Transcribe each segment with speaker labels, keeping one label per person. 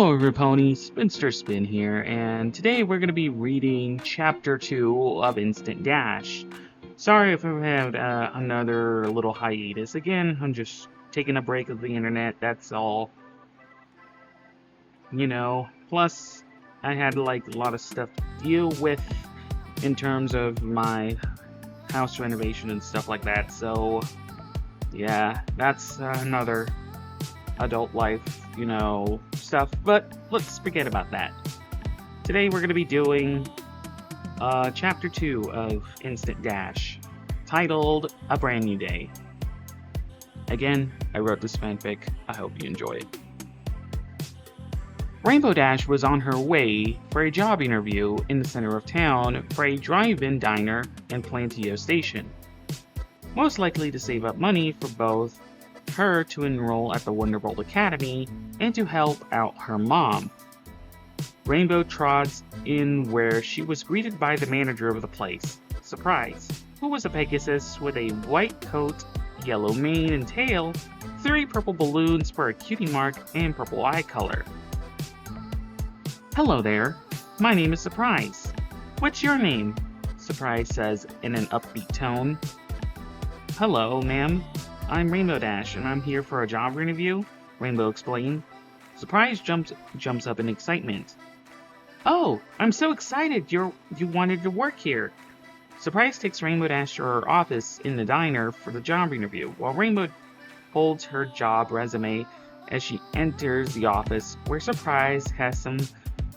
Speaker 1: Hello everybody, Spinster Spin here, and today we're going to be reading Chapter 2 of Instant Dash. Sorry if I've had another little hiatus. Again, I'm just taking a break of the internet, that's all. Plus I had like a lot of stuff to deal with in terms of my house renovation and stuff like that, so yeah, that's another adult life, stuff, but let's forget about that. Today we're going to be doing Chapter 2 of Instant Dash, titled A Brand New Day. Again, I wrote this fanfic, I hope you enjoy it. Rainbow Dash was on her way for a job interview in the center of town for a drive-in diner and Plantio station. Most likely to save up money for both her to enroll at the Wonderbolt Academy and to help out her mom. Rainbow trots in where she was greeted by the manager of the place, Surprise, who was a Pegasus with a white coat, yellow mane and tail, 3 purple balloons for a cutie mark, and purple eye color. "Hello there, my name is Surprise. What's your name?" Surprise says in an upbeat tone. "Hello, ma'am. I'm Rainbow Dash, and I'm here for a job interview," Rainbow explained. Surprise jumps up in excitement. "Oh, I'm so excited you wanted to work here." Surprise takes Rainbow Dash to her office in the diner for the job interview, while Rainbow holds her job resume as she enters the office, where Surprise has some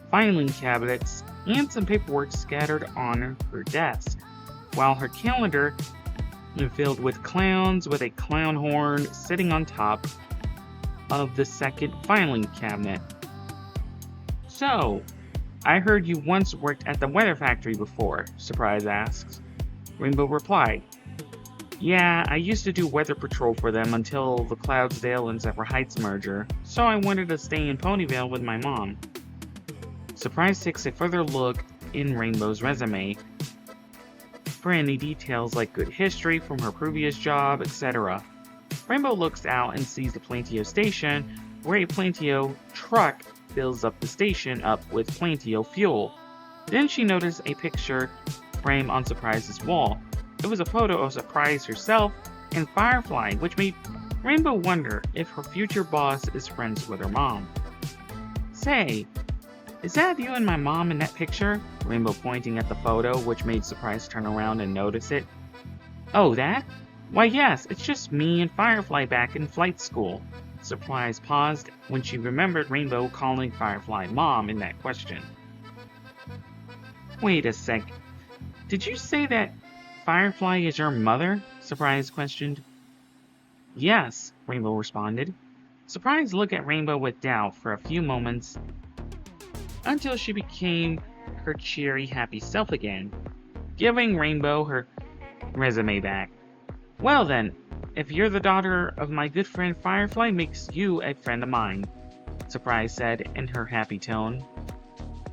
Speaker 1: filing cabinets and some paperwork scattered on her desk, while her calendar filled with clowns with a clown horn sitting on top of the second filing cabinet. "So, I heard you once worked at the weather factory before," Surprise asks. Rainbow replied, "Yeah, I used to do weather patrol for them until the Cloudsdale and Zephyr Heights merger, so I wanted to stay in Ponyville with my mom." Surprise takes a further look in Rainbow's resume for any details like good history from her previous job, etc. Rainbow looks out and sees the Plantio station, where a Plantio truck fills up the station up with Plantio fuel. Then she noticed a picture frame on Surprise's wall. It was a photo of Surprise herself and Firefly, which made Rainbow wonder if her future boss is friends with her mom. "Say, is that you and my mom in that picture?" Rainbow pointing at the photo, which made Surprise turn around and notice it. "Oh, that? Why yes, it's just me and Firefly back in flight school." Surprise paused when she remembered Rainbow calling Firefly Mom in that question. "Wait a sec. Did you say that Firefly is your mother?" Surprise questioned. "Yes," Rainbow responded. Surprise looked at Rainbow with doubt for a few moments, until she became her cheery, happy self again, giving Rainbow her resume back. "Well then, if you're the daughter of my good friend Firefly, makes you a friend of mine," Surprise said in her happy tone.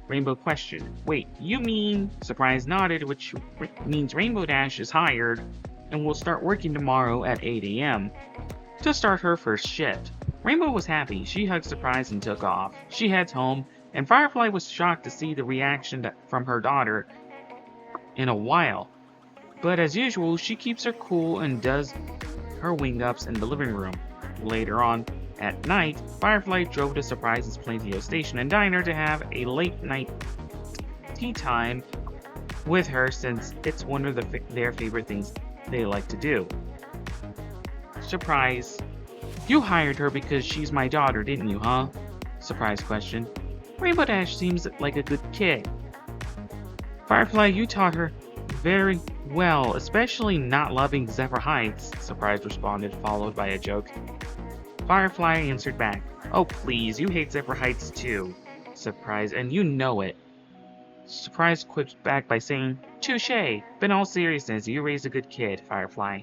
Speaker 1: Rainbow questioned, "Wait, you mean..." Surprise nodded, which means Rainbow Dash is hired and will start working tomorrow at 8 a.m. to start her first shift. Rainbow was happy. She hugged Surprise and took off. She heads home, and Firefly was shocked to see the reaction from her daughter in a while. But as usual, she keeps her cool and does her wing-ups in the living room. Later on at night, Firefly drove to Surprise's Plantio station and diner to have a late-night tea time with her, since it's one of their favorite things they like to do. Surprise, "You hired her because she's my daughter, didn't you, huh?" Surprise questioned. "Rainbow Dash seems like a good kid." "Firefly, you taught her very well, especially not loving Zephyr Heights," Surprise responded, followed by a joke. Firefly answered back, "Oh please, you hate Zephyr Heights too, Surprise, and you know it." Surprise quipped back by saying, "Touché, but in all seriousness, you raised a good kid, Firefly."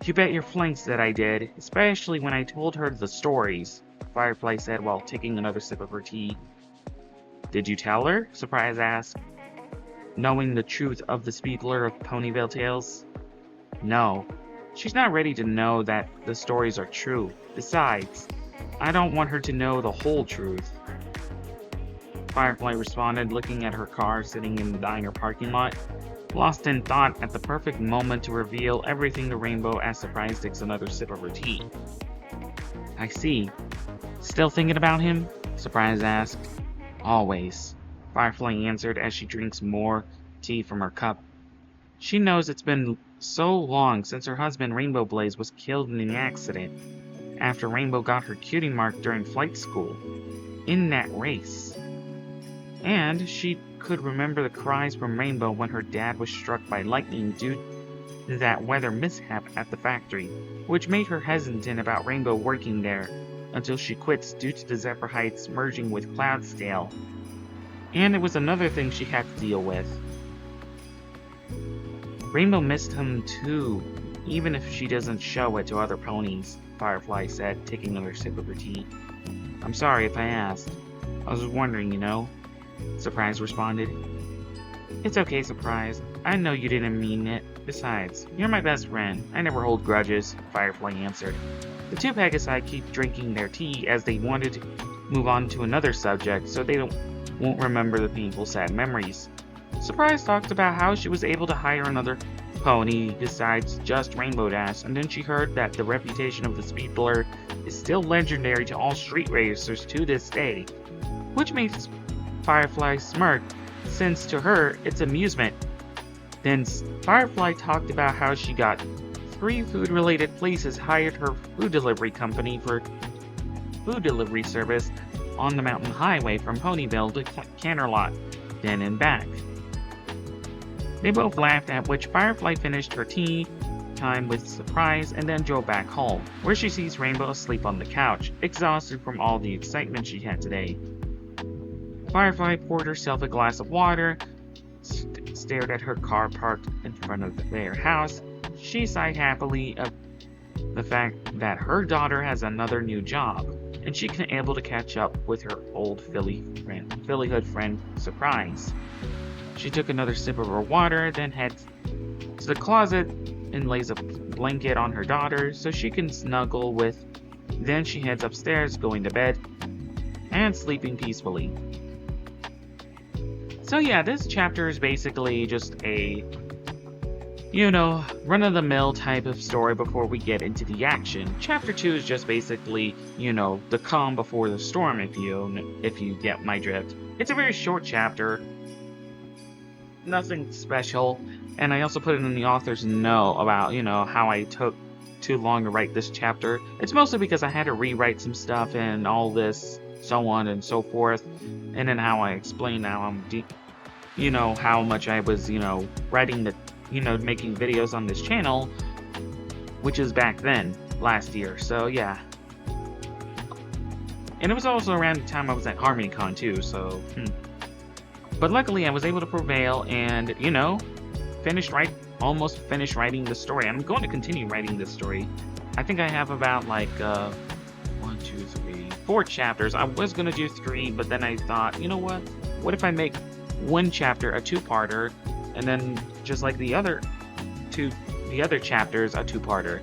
Speaker 1: "You bet your flanks that I did, especially when I told her the stories," Firefly said while taking another sip of her tea. "Did you tell her?" Surprise asked, knowing the truth of the Speedler of Ponyville Tales. "No. She's not ready to know that the stories are true. Besides, I don't want her to know the whole truth." Firefly responded, looking at her car sitting in the diner parking lot. Lost in thought at the perfect moment to reveal everything to Rainbow as Surprise takes another sip of her tea. I see. Still thinking about him? Surprise asked. Always, Firefly answered as she drinks more tea from her cup. She knows it's been so long since her husband Rainbow Blaze was killed in an accident after Rainbow got her cutie mark during flight school, in that race. And she could remember the cries from Rainbow when her dad was struck by lightning due to that weather mishap at the factory, which made her hesitant about Rainbow working there, until she quits due to the Zephyr Heights merging with Cloudsdale. And it was another thing she had to deal with. Rainbow missed him too, even if she doesn't show it to other ponies, Firefly said, taking another sip of her tea. I'm sorry if I asked. I was wondering, you know, Surprise responded. It's okay, Surprise. I know you didn't mean it. Besides, you're my best friend. I never hold grudges, Firefly answered. The two Pegasi keep drinking their tea as they wanted to move on to another subject so they won't remember the painful sad memories. Surprise talked about how she was able to hire another pony besides just Rainbow Dash, and then she heard that the reputation of the Speedler is still legendary to all street racers to this day, which makes Firefly smirk, since to her it's amusement. Then Firefly talked about how she got 3 food-related places hired her food delivery company for food delivery service on the mountain highway from Ponyville to Canterlot, then and back. They both laughed, at which Firefly finished her tea time with Surprise and then drove back home, where she sees Rainbow asleep on the couch, exhausted from all the excitement she had today. Firefly poured herself a glass of water, stared at her car parked in front of their house. She sighed happily of the fact that her daughter has another new job, and she can able to catch up with her old Phillyhood friend, Surprise. She took another sip of her water, then heads to the closet and lays a blanket on her daughter so she can snuggle with. Then she heads upstairs, going to bed and sleeping peacefully. So yeah, this chapter is basically just a, run-of-the-mill type of story before we get into the action. Chapter 2 is just basically, the calm before the storm, if you get my drift. It's a very short chapter. Nothing special, and I also put it in the author's note about, how I took too long to write this chapter. It's mostly because I had to rewrite some stuff and all this, so on and so forth, and then how I explained how I'm how much I was, writing the, making videos on this channel, which is back then, last year, so yeah. And it was also around the time I was at HarmonyCon too, so, But luckily, I was able to prevail and, almost finished writing the story. I'm going to continue writing this story. I think I have about, 4 chapters. I was going to do 3, but then I thought, you know what? What if I make one chapter a 2-parter, and then just like the other chapters a 2-parter?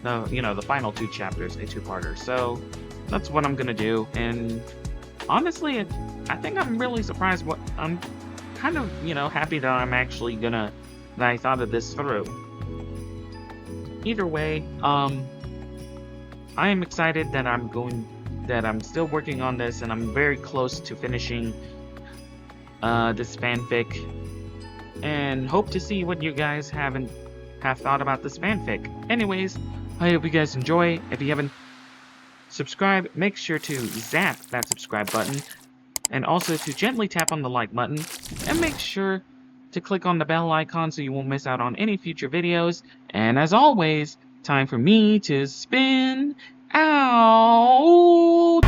Speaker 1: The final 2 chapters a 2-parter. So that's what I'm going to do, and honestly, I think I'm really surprised. I'm kind of, happy that I'm actually that I thought of this through. Either way, I am excited that I'm still working on this, and I'm very close to finishing this fanfic, and hope to see what you guys have thought about this fanfic. Anyways, I hope you guys enjoy. If you haven't subscribed, make sure to zap that subscribe button, and also to gently tap on the like button, and make sure to click on the bell icon so you won't miss out on any future videos. And as always, time for me to spin out.